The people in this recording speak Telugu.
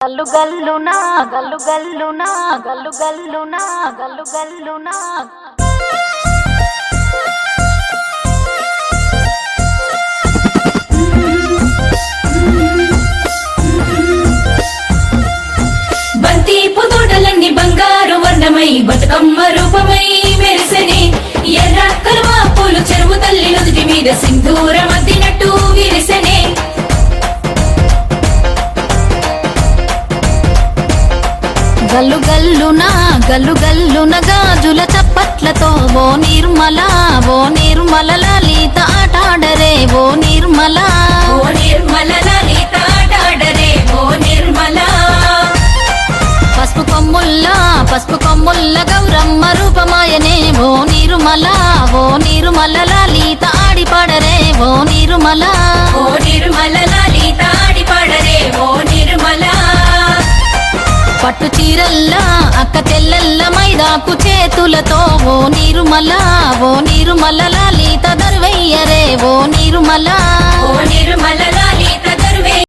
గల్లు గల్లునా గల్లు గల్లునా గల్లు గల్లునా గల్లు గల్లునా బంతి పుతోటలన్నీ బంగారు వర్ణమై బతుకమ్మ రూపమై మెరిసెనే ఎర్ర కలువ పూలు చెరువు తల్లి నుదుటి మీద సింధూరం అద్దినట్టు విరిసెనే గల్లు గల్లున గాజుల చప్పట్లతో ఓ నిర్మల లలిత ఆటాడరే ఓ నిర్మల లలిత ఆటాడరే ఓ నిర్మల పసుపు కొమ్ముల్ల గౌరమ్మ రూపమాయనే ఓ నిర్మల లలిత ఆడిపాడరే ఓ నిర్మల లలిత ఆడిపాడరే ఓ నిర్మల పట్టు చీరల్లా అక్క తెల్లల్ల మైదాకు చేతులతో ఓ నిర్మల లలిత దర్వయ్యరే ఓ